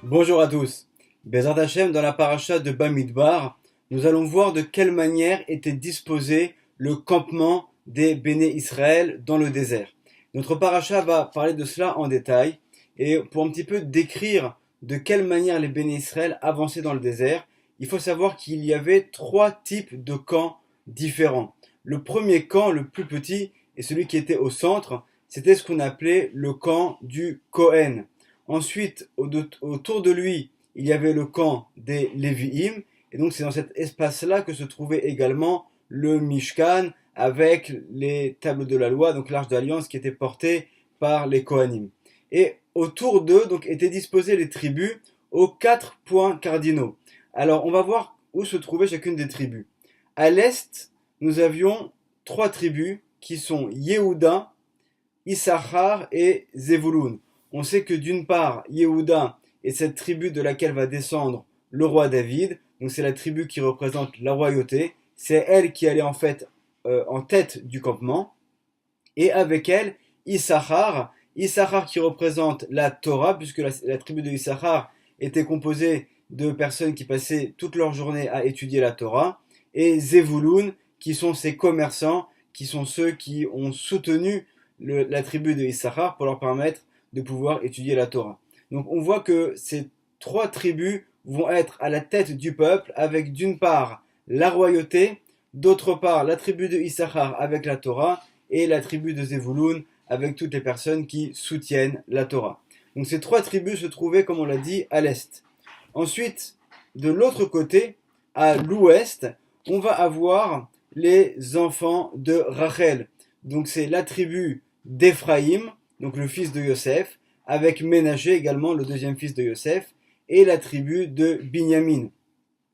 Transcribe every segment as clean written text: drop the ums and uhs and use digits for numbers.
Bonjour à tous. Bezrat Hashem, dans la paracha de Bamidbar, nous allons voir de quelle manière était disposé le campement des Béné Israël dans le désert. Notre paracha va parler de cela en détail et pour un petit peu décrire de quelle manière les Béné Israël avançaient dans le désert, il faut savoir qu'il y avait trois types de camps différents. Le premier camp, le plus petit, et celui qui était au centre, c'était ce qu'on appelait le camp du Kohen. Ensuite, autour de lui, il y avait le camp des Lévi'im, et donc c'est dans cet espace-là que se trouvait également le Mishkan, avec les tables de la loi, donc l'arche d'alliance qui était portée par les Kohanim. Et autour d'eux, donc, étaient disposées les tribus aux 4 points cardinaux. Alors, on va voir où se trouvait chacune des tribus. À l'est, nous avions 3 tribus qui sont Yehuda, Issachar et Zevulun. On sait que d'une part, Yehuda est cette tribu de laquelle va descendre le roi David, donc c'est la tribu qui représente la royauté, c'est elle qui allait en fait en tête du campement, et avec elle, Issachar qui représente la Torah, puisque la tribu de Issachar était composée de personnes qui passaient toute leur journée à étudier la Torah, et Zevulun, qui sont ces commerçants, qui sont ceux qui ont soutenu la tribu de Issachar pour leur permettre de pouvoir étudier la Torah. Donc on voit que ces 3 tribus vont être à la tête du peuple avec d'une part la royauté, d'autre part la tribu de Issachar avec la Torah et la tribu de Zevulun avec toutes les personnes qui soutiennent la Torah. Donc ces 3 tribus se trouvaient, comme on l'a dit, à l'est. Ensuite, de l'autre côté, à l'ouest, on va avoir les enfants de Rachel. Donc c'est la tribu d'Éphraïm, donc le fils de Yosef, avec Ménaché également, le deuxième fils de Yosef, et la tribu de Binyamin.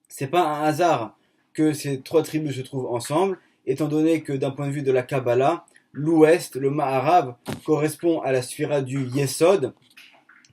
C'est pas un hasard que ces 3 tribus se trouvent ensemble, étant donné que d'un point de vue de la Kabbalah, l'ouest, le Ma'arav, correspond à la sphira du Yesod,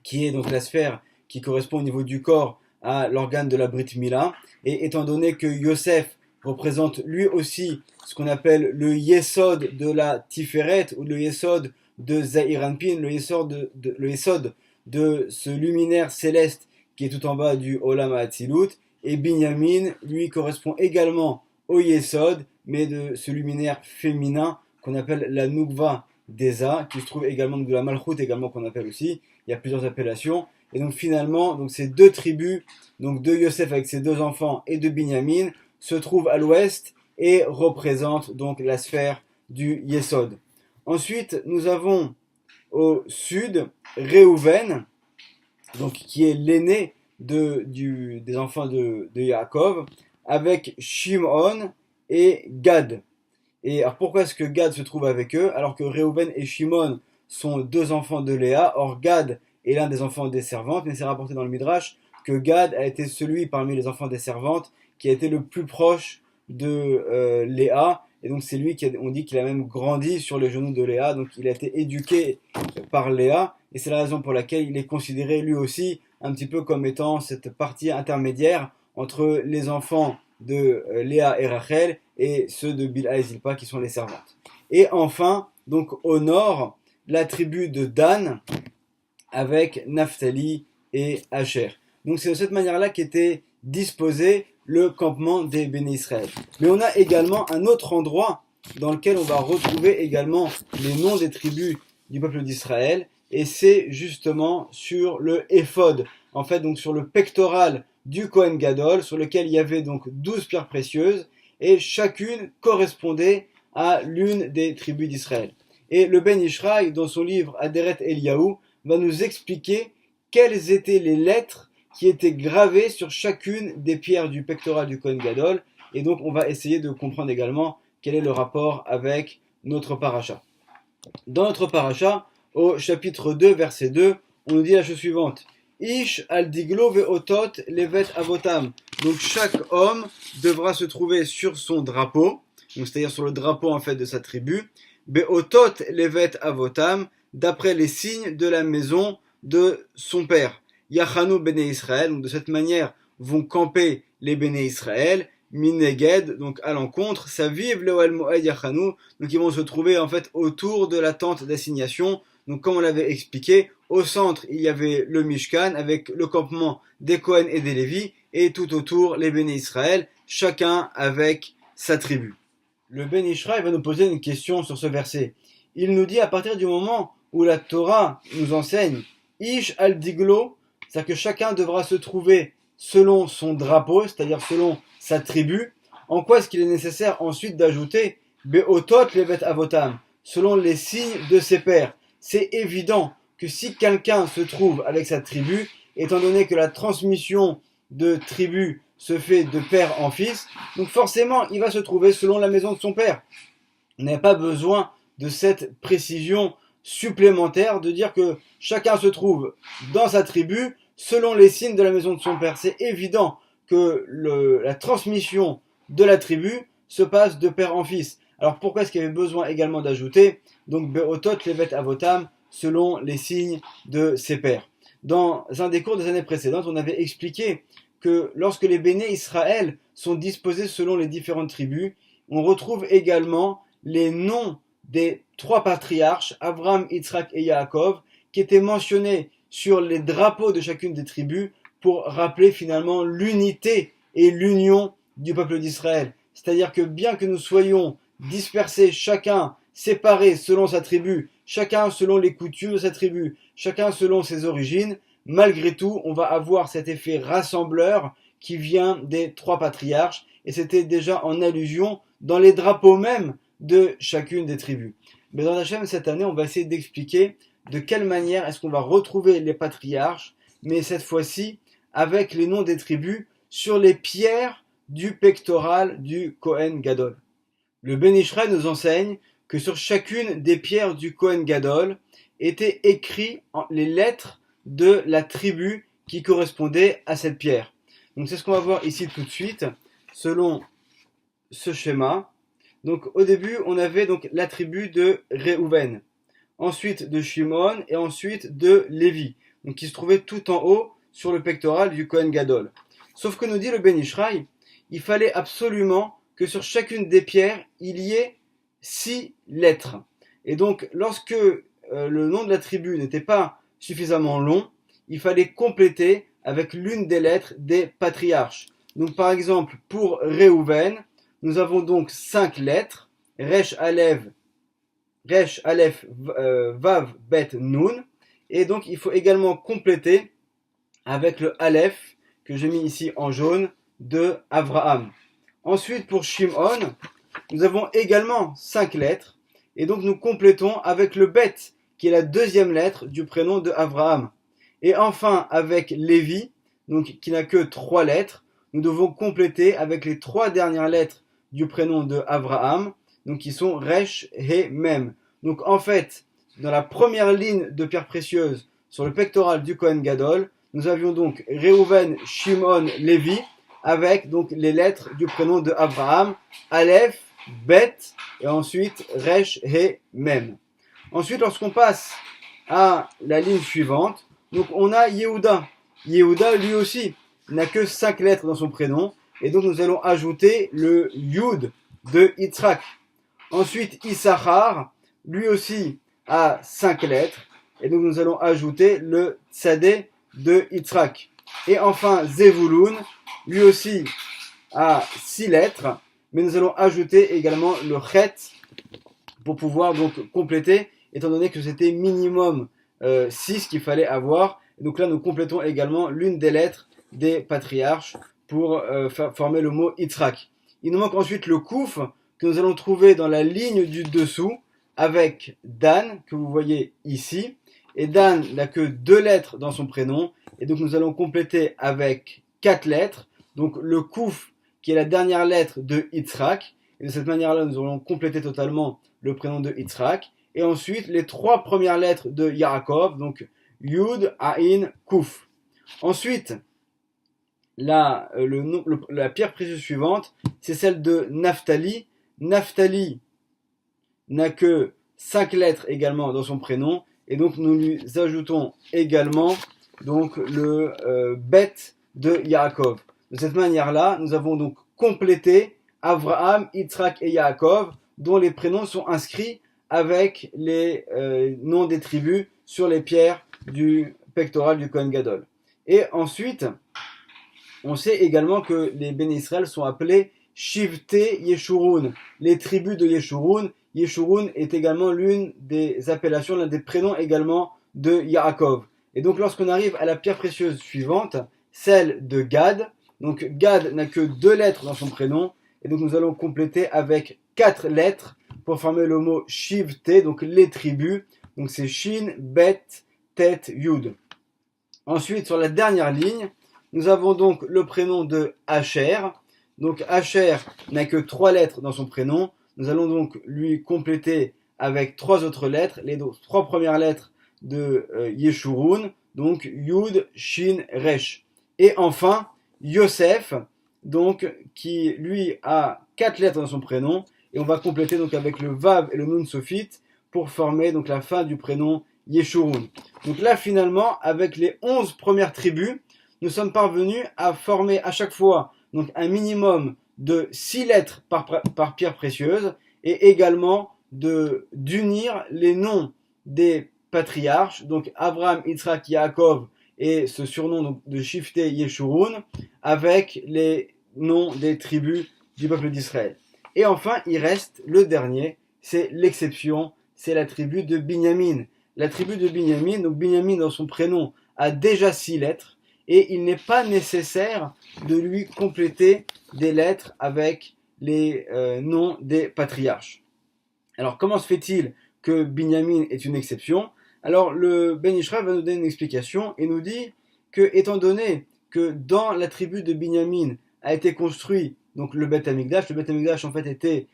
qui est donc la sphère qui correspond au niveau du corps à l'organe de la Brit Mila, et étant donné que Yosef représente lui aussi ce qu'on appelle le Yesod de la Tiferet, ou le Yesod de Zahir Anpin, le Yesod de ce luminaire céleste qui est tout en bas du Olam HaAtzilut, et Binyamin, lui, correspond également au Yesod, mais de ce luminaire féminin qu'on appelle la Nukva d'Eza, qui se trouve également de la Malchut, également qu'on appelle aussi, il y a plusieurs appellations, et donc finalement, donc ces 2 tribus, donc de Yosef avec ses 2 enfants et de Binyamin, se trouvent à l'ouest et représentent donc la sphère du Yesod. Ensuite, nous avons au sud Réhouven, donc qui est l'aîné des enfants de Yaakov, avec Shimon et Gad. Et alors pourquoi est-ce que Gad se trouve avec eux, alors que Réhouven et Shimon sont 2 enfants de Léa? Or Gad est l'un des enfants des servantes, mais c'est rapporté dans le Midrash que Gad a été celui parmi les enfants des servantes qui a été le plus proche de Léa, et donc c'est lui on dit qu'il a même grandi sur les genoux de Léa, donc il a été éduqué par Léa, et c'est la raison pour laquelle il est considéré lui aussi un petit peu comme étant cette partie intermédiaire entre les enfants de Léa et Rachel et ceux de Bilha et Zilpa qui sont les servantes. Et enfin, donc au nord, la tribu de Dan avec Naphtali et Asher. Donc c'est de cette manière-là qu'était disposé le campement des Béné Israël. Mais on a également un autre endroit dans lequel on va retrouver également les noms des tribus du peuple d'Israël, et c'est justement sur le éphod, en fait donc sur le pectoral du Kohen Gadol, sur lequel il y avait donc 12 pierres précieuses, et chacune correspondait à l'une des tribus d'Israël. Et le Ben Ishraï, dans son livre Aderet Eliyahu, va nous expliquer quelles étaient les lettres qui étaient gravées sur chacune des pierres du pectoral du Kohen Gadol, et donc on va essayer de comprendre également quel est le rapport avec notre paracha. Dans notre paracha, au chapitre 2, verset 2, on nous dit la chose suivante: Ish al diglo ve'otot levet avotam. Donc chaque homme devra se trouver sur son drapeau, donc c'est-à-dire sur le drapeau en fait de sa tribu, be'otot levet avotam, d'après les signes de la maison de son père. Yachanu Béné Israël, donc de cette manière vont camper les Béné Israël, Mineged, donc à l'encontre, Saviv Leoel Moed Yachanu, donc ils vont se trouver en fait autour de la tente d'assignation. Donc comme on l'avait expliqué, Au centre, il y avait le Mishkan avec le campement des Kohen et des Lévi, et tout autour, les béné Israël, chacun avec sa tribu. Le Ben Ishraï va nous poser une question sur ce verset. Il nous dit à partir du moment où la Torah nous enseigne Ish al Diglo, c'est-à-dire que chacun devra se trouver selon son drapeau, c'est-à-dire selon sa tribu, en quoi est-ce qu'il est nécessaire ensuite d'ajouter Beotot levet avotam, selon les signes de ses pères. C'est évident que si quelqu'un se trouve avec sa tribu, étant donné que la transmission de tribu se fait de père en fils, donc forcément il va se trouver selon la maison de son père. On n'a pas besoin de cette précision supplémentaire de dire que chacun se trouve dans sa tribu selon les signes de la maison de son père. C'est évident que la transmission de la tribu se passe de père en fils. Alors pourquoi est-ce qu'il y avait besoin également d'ajouter donc Beotot levet avotam selon les signes de ses pères? Dans un des cours des années précédentes, on avait expliqué que lorsque les béné Israël sont disposés selon les différentes tribus, on retrouve également les noms des trois patriarches, Abraham, Yitzhak et Yaakov, qui étaient mentionnés sur les drapeaux de chacune des tribus pour rappeler finalement l'unité et l'union du peuple d'Israël. C'est-à-dire que bien que nous soyons dispersés, chacun séparé selon sa tribu, chacun selon les coutumes de sa tribu, chacun selon ses origines, malgré tout, on va avoir cet effet rassembleur qui vient des trois patriarches, et c'était déjà en allusion dans les drapeaux même de chacune des tribus. Mais dans Hachem, cette année, on va essayer d'expliquer de quelle manière est-ce qu'on va retrouver les patriarches, mais cette fois-ci avec les noms des tribus sur les pierres du pectoral du Kohen Gadol. Le Ben Ishraï nous enseigne que sur chacune des pierres du Kohen Gadol étaient écrites les lettres de la tribu qui correspondait à cette pierre. Donc c'est ce qu'on va voir ici tout de suite, selon ce schéma. Donc au début, on avait donc la tribu de Réhouven, ensuite de Shimon et ensuite de Lévi, donc qui se trouvait tout en haut sur le pectoral du Kohen Gadol. Sauf que nous dit le Ben Ishraï, il fallait absolument que sur chacune des pierres, il y ait 6 lettres. Et donc lorsque le nom de la tribu n'était pas suffisamment long, il fallait compléter avec l'une des lettres des patriarches. Donc par exemple, pour Réhouven, nous avons donc 5 lettres, Resh Aleph, Vav, Bet, Nun, et donc il faut également compléter avec le Aleph, que j'ai mis ici en jaune, de Abraham. Ensuite, pour Shimon, nous avons également 5 lettres, et donc nous complétons avec le Bet, qui est la deuxième lettre du prénom de Abraham. Et enfin, avec Lévi, donc qui n'a que 3 lettres, nous devons compléter avec les 3 dernières lettres du prénom de Abraham, donc qui sont Resh, He, Mem. Donc en fait, dans la première ligne de pierre précieuse sur le pectoral du Kohen Gadol, nous avions donc Réhouven, Shimon, Lévi, avec donc les lettres du prénom de Abraham, Aleph, Bet, et ensuite Resh, He, Mem. Ensuite, lorsqu'on passe à la ligne suivante, donc on a Yehuda. Yehuda, lui aussi, n'a que 5 lettres dans son prénom, et donc nous allons ajouter le Yud de Yitzhak. Ensuite, Issachar, lui aussi, a 5 lettres, et donc nous allons ajouter le Tzadé de Yitzhak. Et enfin, Zevulun, lui aussi, a 6 lettres, mais nous allons ajouter également le Chet pour pouvoir donc compléter, étant donné que c'était minimum 6 qu'il fallait avoir. Et donc là, nous complétons également l'une des lettres des patriarches pour former le mot Yitzhak. Il nous manque ensuite le Kouf, que nous allons trouver dans la ligne du dessous, avec Dan, que vous voyez ici. Et Dan n'a que 2 lettres dans son prénom, et donc nous allons compléter avec 4 lettres. Donc le Kouf, qui est la dernière lettre de Yitzhak. Et de cette manière-là, nous allons compléter totalement le prénom de Yitzhak. Et ensuite, les 3 premières lettres de Yaakov, donc Yud, Ain, Kouf. Ensuite, la pierre précieuse suivante, c'est celle de Naphtali. Naphtali n'a que 5 lettres également dans son prénom, et donc nous lui ajoutons également donc le Bet de Yaakov. De cette manière-là, nous avons donc complété Abraham, Yitzhak et Yaakov, dont les prénoms sont inscrits avec les noms des tribus sur les pierres du pectoral du Kohen Gadol. Et ensuite, on sait également que les Béné Israël sont appelés Shivte Yeshurun, les tribus de Yeshurun. Yeshurun est également l'une des appellations, l'un des prénoms également de Yaakov. Et donc lorsqu'on arrive à la pierre précieuse suivante, celle de Gad, donc Gad n'a que 2 lettres dans son prénom, et donc nous allons compléter avec 4 lettres pour former le mot Shivte, donc les tribus, donc c'est Shin, Bet, Tet, Yud. Ensuite, sur la dernière ligne, nous avons donc le prénom de Asher. Donc Asher n'a que 3 lettres dans son prénom. Nous allons donc lui compléter avec 3 autres lettres, les 3 premières lettres de Yeshurun, donc Yud, Shin, Resh. Et enfin, Yosef, donc qui lui a 4 lettres dans son prénom, et on va compléter donc avec le Vav et le Nun Sophite pour former donc la fin du prénom Yeshurun. Donc là finalement, avec les 11 premières tribus, nous sommes parvenus à former à chaque fois donc un minimum de 6 lettres par pierre précieuse, et également d'unir les noms des patriarches, donc Abraham, Yitzhak, Yaakov, et ce surnom donc, de Shifte Yeshurun, avec les noms des tribus du peuple d'Israël. Et enfin, il reste le dernier, c'est l'exception, c'est la tribu de Binyamin. La tribu de Binyamin, donc Binyamin dans son prénom a déjà 6 lettres, et il n'est pas nécessaire de lui compléter des lettres avec les noms des patriarches. Alors comment se fait-il que Binyamin est une exception? Alors le Ben Ishraï va nous donner une explication et nous dit que, étant donné que dans la tribu de Binyamin a été construit donc le Beth Amikdash en fait était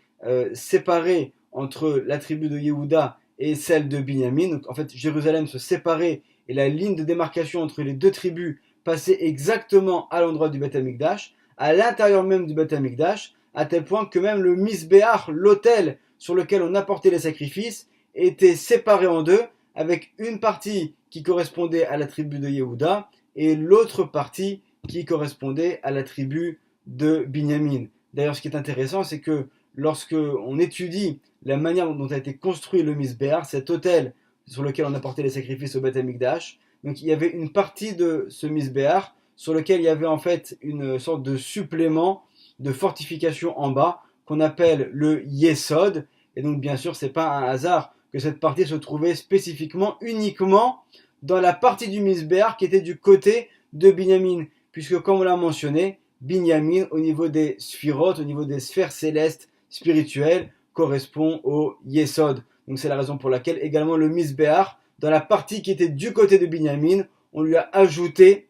séparé entre la tribu de Yehuda et celle de Binyamin. Donc en fait Jérusalem se séparait et la ligne de démarcation entre les deux tribus passait exactement à l'endroit du Beth Amikdash, à l'intérieur même du Beth Amikdash, à tel point que même le Misbéach, l'autel sur lequel on apportait les sacrifices, était séparé en deux, avec une partie qui correspondait à la tribu de Yehuda et l'autre partie qui correspondait à la tribu de Binyamin. D'ailleurs, ce qui est intéressant, c'est que lorsque on étudie la manière dont a été construit le Misbéach, cet autel sur lequel on apportait les sacrifices au Beth Amikdash, donc il y avait une partie de ce Misbéach sur lequel il y avait en fait une sorte de supplément de fortification en bas qu'on appelle le Yesod. Et donc bien sûr, c'est pas un hasard que cette partie se trouvait spécifiquement uniquement dans la partie du Misbéach qui était du côté de Binyamin, puisque comme on l'a mentionné, Binyamin au niveau des sphirotes, au niveau des sphères célestes spirituelles, correspond au Yesod. Donc c'est la raison pour laquelle également le Misbéach, dans la partie qui était du côté de Binyamin, on lui a ajouté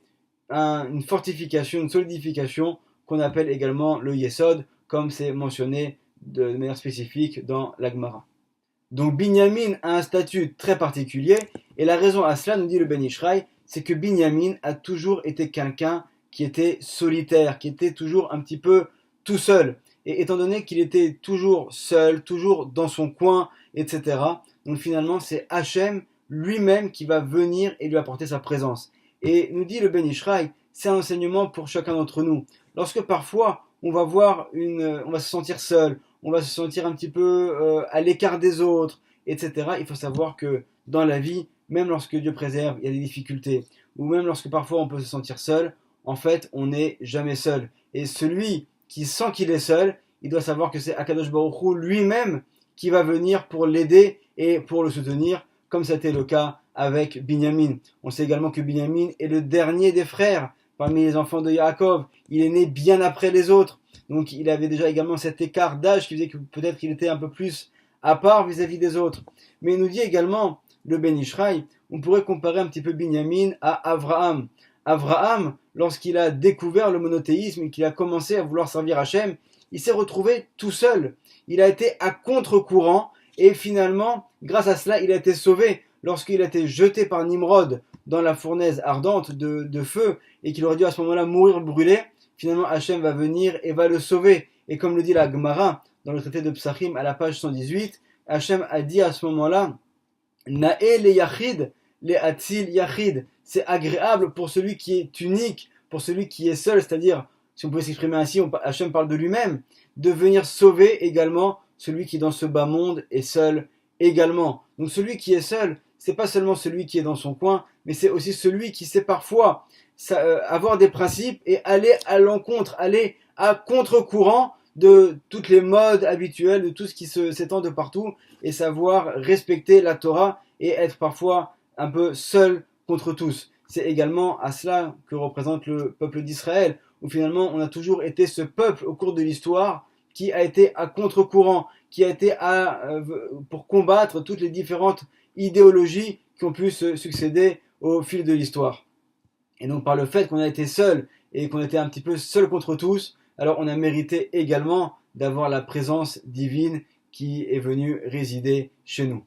une fortification, une solidification qu'on appelle également le Yesod, comme c'est mentionné de manière spécifique dans la Gemara. Donc Binyamin a un statut très particulier, et la raison à cela, nous dit le Ben Ishraï, c'est que Binyamin a toujours été quelqu'un qui était solitaire, qui était toujours un petit peu tout seul. Et étant donné qu'il était toujours seul, toujours dans son coin, etc., donc finalement c'est Hachem lui-même qui va venir et lui apporter sa présence. Et nous dit le Ben Ishraï, c'est un enseignement pour chacun d'entre nous. Lorsque parfois on va se sentir seul, on va se sentir un petit peu à l'écart des autres, etc., il faut savoir que dans la vie, même lorsque Dieu préserve, il y a des difficultés, ou même lorsque parfois on peut se sentir seul, en fait, on n'est jamais seul. Et celui qui sent qu'il est seul, il doit savoir que c'est Akadosh Baruch Hu lui-même qui va venir pour l'aider et pour le soutenir, comme c'était le cas avec Binyamin. On sait également que Binyamin est le dernier des frères parmi les enfants de Yaakov. Il est né bien après les autres. Donc il avait déjà également cet écart d'âge qui faisait que peut-être qu'il était un peu plus à part vis-à-vis des autres. Mais il nous dit également, le Ben Ishraï, on pourrait comparer un petit peu Binyamin à Avraham. Avraham, lorsqu'il a découvert le monothéisme et qu'il a commencé à vouloir servir Hachem, il s'est retrouvé tout seul. Il a été à contre-courant et finalement, grâce à cela, il a été sauvé. Lorsqu'il a été jeté par Nimrod dans la fournaise ardente de feu et qu'il aurait dû à ce moment-là mourir brûlé, finalement Hachem va venir et va le sauver. Et comme le dit la Gemara dans le traité de Psachim à la page 118, Hachem a dit à ce moment-là, Nae le Yachid, le Atzil Yachid. C'est agréable pour celui qui est unique, pour celui qui est seul, c'est-à-dire, si on peut s'exprimer ainsi, Hachem parle de lui-même, de venir sauver également celui qui dans ce bas monde est seul également. Donc celui qui est seul, c'est pas seulement celui qui est dans son coin, mais c'est aussi celui qui sait parfois avoir des principes et aller à l'encontre, aller à contre-courant de toutes les modes habituelles, de tout ce qui s'étend de partout, et savoir respecter la Torah et être parfois un peu seul contre tous. C'est également à cela que représente le peuple d'Israël, où finalement on a toujours été ce peuple au cours de l'histoire qui a été à contre-courant, qui a été pour combattre toutes les différentes idéologies qui ont pu se succéder au fil de l'histoire. Et donc par le fait qu'on a été seul et qu'on était un petit peu seul contre tous, alors on a mérité également d'avoir la présence divine qui est venue résider chez nous.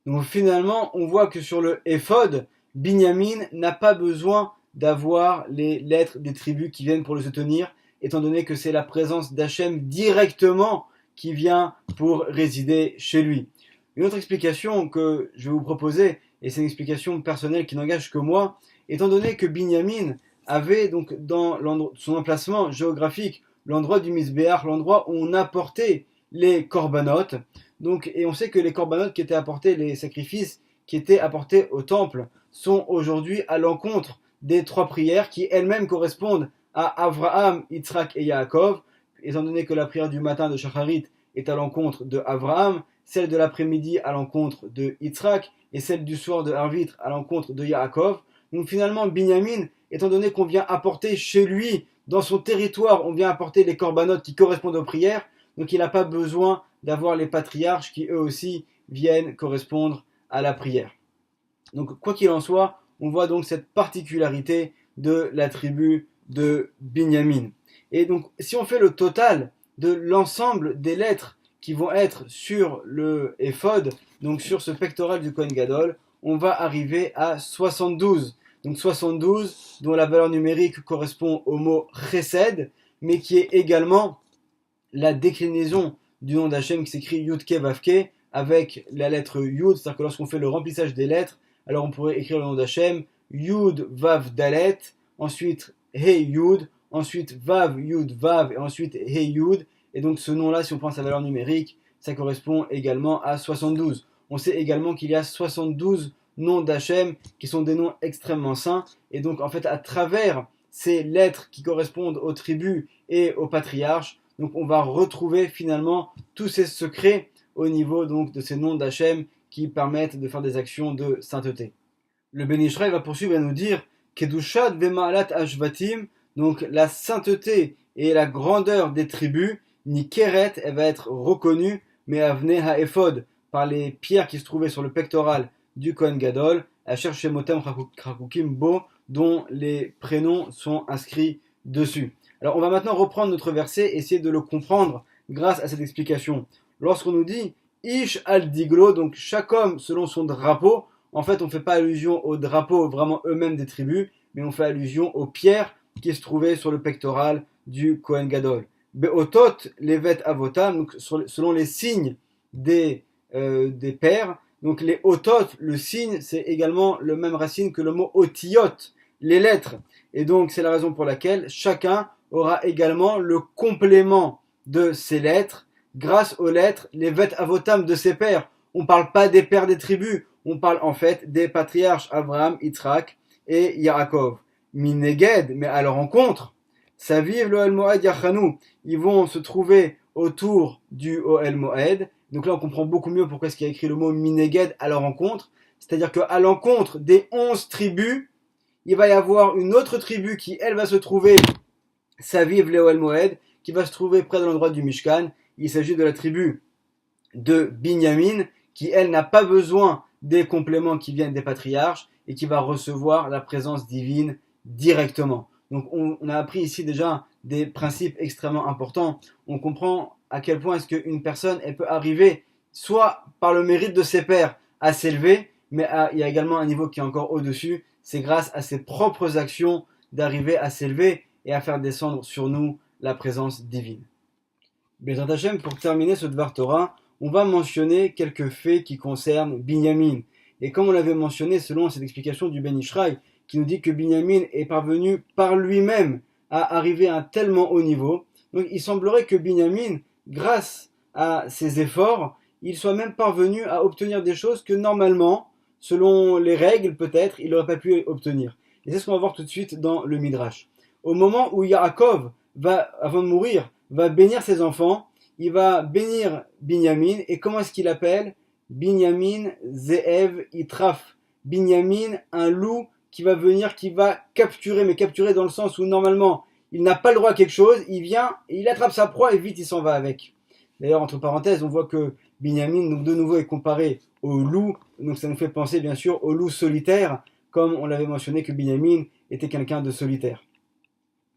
Donc finalement, on voit que sur le Éphod, Binyamin n'a pas besoin d'avoir les lettres des tribus qui viennent pour le soutenir, étant donné que c'est la présence d'Hachem directement qui vient pour résider chez lui. Une autre explication que je vais vous proposer, et c'est une explication personnelle qui n'engage que moi, étant donné que Binyamin avait donc dans son emplacement géographique l'endroit du Misbéach, l'endroit où on apportait les corbanotes, donc, et on sait que les corbanotes qui étaient apportés, les sacrifices qui étaient apportés au temple, sont aujourd'hui à l'encontre des trois prières qui elles-mêmes correspondent à Abraham, Yitzhak et Yaakov, étant donné que la prière du matin de Shacharit est à l'encontre de Abraham, celle de l'après-midi à l'encontre de Yitzhak, et celle du soir de Arvitre à l'encontre de Yaakov. Donc finalement, Binyamin, étant donné qu'on vient apporter chez lui, dans son territoire, on vient apporter les corbanotes qui correspondent aux prières, donc il n'a pas besoin d'avoir les patriarches qui eux aussi viennent correspondre à la prière. Donc quoi qu'il en soit, on voit donc cette particularité de la tribu de Binyamin. Et donc si on fait le total de l'ensemble des lettres qui vont être sur le éphod, donc sur ce pectoral du Kohen Gadol, on va arriver à 72. Donc 72 dont la valeur numérique correspond au mot chesed, mais qui est également la déclinaison du nom d'Hachem qui s'écrit Yud-Ke Vav-Ke avec la lettre Yud, c'est-à-dire que lorsqu'on fait le remplissage des lettres, alors on pourrait écrire le nom d'Hachem Yud Vav Dalet, ensuite He Yud, ensuite Vav Yud Vav et ensuite He Yud, et donc ce nom-là, si on prend sa valeur numérique, ça correspond également à 72. On sait également qu'il y a 72 noms d'Hachem qui sont des noms extrêmement saints, et donc en fait à travers ces lettres qui correspondent aux tribus et aux patriarches, donc on va retrouver finalement tous ces secrets au niveau donc de ces noms d'Hachem qui permettent de faire des actions de sainteté. Le Ben Ish Chai va poursuivre et nous dire Kedushat vema'alat ashvatim, donc la sainteté et la grandeur des tribus, ni keret, elle va être reconnue, mais avne ha'ephod, par les pierres qui se trouvaient sur le pectoral du Kohen Gadol, asher shemotem chakukim bo, dont les prénoms sont inscrits dessus. Alors on va maintenant reprendre notre verset et essayer de le comprendre grâce à cette explication. Lorsqu'on nous dit Ish al diglo, donc chaque homme selon son drapeau, en fait on ne fait pas allusion aux drapeaux vraiment eux-mêmes des tribus, mais on fait allusion aux pierres qui se trouvaient sur le pectoral du Kohen Gadol. Beotot levet avotam, donc selon les signes des pères. Donc les otot, le signe, c'est également le même racine que le mot otiyot, les lettres. Et donc c'est la raison pour laquelle chacun aura également le complément de ces lettres grâce aux lettres, les vet avotam de ses pères. On ne parle pas des pères des tribus, on parle en fait des patriarches Abraham, Yitzhak et Yaakov. Mineged, mais à leur rencontre, Saviv l'Ohel Moed Yachanu, ils vont se trouver autour du Ohel Moed. Donc là on comprend beaucoup mieux pourquoi est-ce qu'il y a écrit le mot Mineged à leur rencontre. C'est-à-dire qu'à l'encontre des 11 tribus, il va y avoir une autre tribu qui, elle, va se trouver Saviv l'Ohel Moed, qui va se trouver près de l'endroit du Mishkan. Il s'agit de la tribu de Binyamin, qui, elle, n'a pas besoin des compléments qui viennent des patriarches et qui va recevoir la présence divine directement. Donc on a appris ici déjà des principes extrêmement importants. On comprend à quel point est-ce qu'une personne elle peut arriver soit par le mérite de ses pairs à s'élever, mais il y a également un niveau qui est encore au-dessus, c'est grâce à ses propres actions d'arriver à s'élever et à faire descendre sur nous la présence divine. Bezrat Hashem, pour terminer ce Dvar Torah, on va mentionner quelques faits qui concernent Binyamin. Et comme on l'avait mentionné selon cette explication du Ben Ish Chai, qui nous dit que Binyamin est parvenu par lui-même à arriver à un tellement haut niveau, donc il semblerait que Binyamin, grâce à ses efforts, il soit même parvenu à obtenir des choses que normalement, selon les règles peut-être, il n'aurait pas pu obtenir. Et c'est ce qu'on va voir tout de suite dans le Midrash. Au moment où Yaakov va, avant de mourir, va bénir ses enfants, il va bénir Binyamin, et comment est-ce qu'il appelle? Binyamin Ze'ev Itraf. Binyamin, un loup qui va venir, qui va capturer, mais capturer dans le sens où normalement il n'a pas le droit à quelque chose, il vient, il attrape sa proie et vite il s'en va avec. D'ailleurs, entre parenthèses, on voit que Binyamin, donc de nouveau, est comparé au loup, donc ça nous fait penser bien sûr au loup solitaire, comme on l'avait mentionné que Binyamin était quelqu'un de solitaire.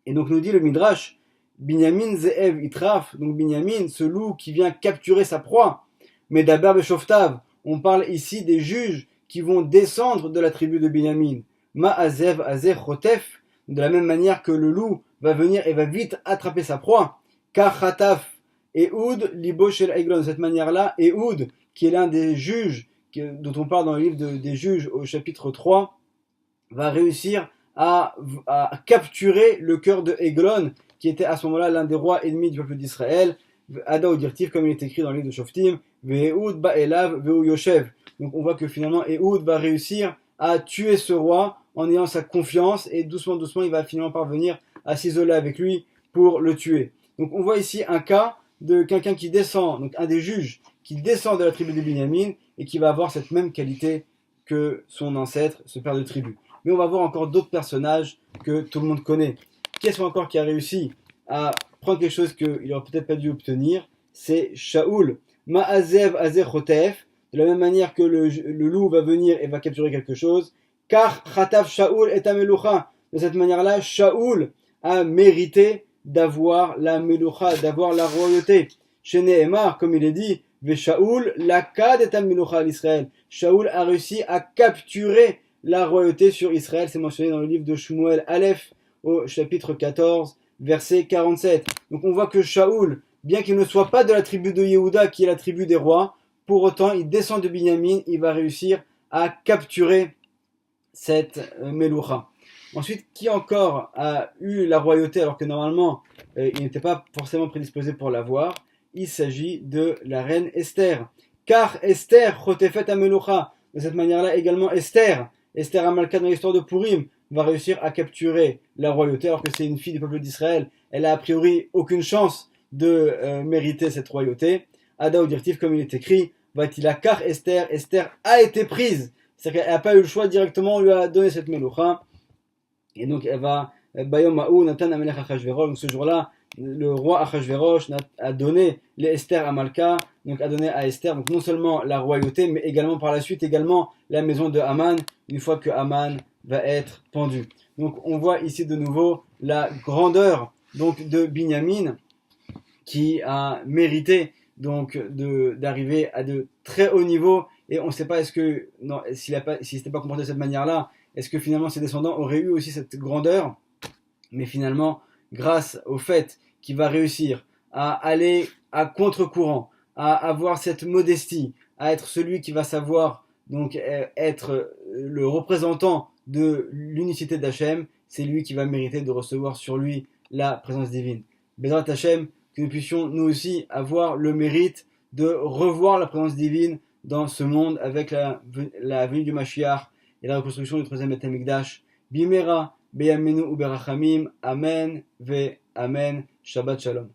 Et donc nous dit le Midrash, Binyamin Ze'ev Itraf, donc Binyamin, ce loup qui vient capturer sa proie, mais d'Aber Beshoftav, on parle ici des juges qui vont descendre de la tribu de Binyamin. Ma'azev Azer Chotef, de la même manière que le loup va venir et va vite attraper sa proie. Car Khataf Ehud Libo Shel Eglon, de cette manière-là, Ehud, qui est l'un des juges dont on parle dans le livre des juges au chapitre 3, va réussir à capturer le cœur de Eglon, qui était à ce moment-là l'un des rois ennemis du peuple d'Israël. Ada ou Dirtiv, comme il est écrit dans le livre de Shoftim, Ve'ehud ba'elav ve'u yoshev. Donc on voit que finalement Ehud va réussir à tuer ce roi en ayant sa confiance, et doucement il va finalement parvenir à s'isoler avec lui pour le tuer. Donc on voit ici un cas de quelqu'un qui descend, donc un des juges qui descend de la tribu de Binyamin et qui va avoir cette même qualité que son ancêtre, ce père de tribu. Mais on va voir encore d'autres personnages que tout le monde connaît. Qui est-ce encore qui a réussi à prendre quelque chose qu'il n'aurait peut-être pas dû obtenir? C'est Shaoul. Ma'azev Azer Chotef, de la même manière que le loup va venir et va capturer quelque chose. Car Khataf Shaoul est Ameloucha. De cette manière-là, Shaoul a mérité d'avoir la Meloucha, d'avoir la royauté. Chez Nehemar, comme il est dit, Veshaoul, la Kad est Ameloucha à l'Israël. Shaoul a réussi à capturer la royauté sur Israël. C'est mentionné dans le livre de Shmuel Aleph, au chapitre 14, verset 47. Donc on voit que Shaoul, bien qu'il ne soit pas de la tribu de Yehuda, qui est la tribu des rois, pour autant, il descend de Binyamin, il va réussir à capturer cette Meloucha. Ensuite, qui encore a eu la royauté alors que normalement il n'était pas forcément prédisposé pour l'avoir? Il s'agit de la reine Esther. Car Esther, Chotefet Ameloucha, de cette manière-là également Esther Amalka dans l'histoire de Purim, va réussir à capturer la royauté alors que c'est une fille du peuple d'Israël. Elle a priori aucune chance de mériter cette royauté. Ada ou Dirtiv, comme il est écrit, va-t-il car Esther a été prise. C'est-à-dire qu'elle n'a pas eu le choix directement, on lui a donné cette Meloucha. Et donc elle va, Bayom Ma'ou, Nathan Amelech Achashverosh, donc ce jour-là, le roi Achashverosh a donné les Esther à Malka, donc a donné à Esther, donc non seulement la royauté, mais également par la suite, également la maison de Haman, une fois que Haman va être pendu. Donc on voit ici de nouveau la grandeur donc, de Binyamin, qui a mérité donc d'arriver à de très hauts niveaux, et on ne sait pas est-ce que non, s'il s'était pas comporté de cette manière-là, est-ce que finalement ses descendants auraient eu aussi cette grandeur? Mais finalement, grâce au fait qu'il va réussir à aller à contre-courant, à avoir cette modestie, à être celui qui va savoir donc être le représentant de l'unicité d'Hachem, c'est lui qui va mériter de recevoir sur lui la présence divine. Bezrat Hachem, que nous puissions nous aussi avoir le mérite de revoir la présence divine dans ce monde avec la venue du Mashiach et la reconstruction du troisième Beth Amikdash. Bimera, Beyamenu Uberachamim, Amen, Ve Amen, Shabbat Shalom.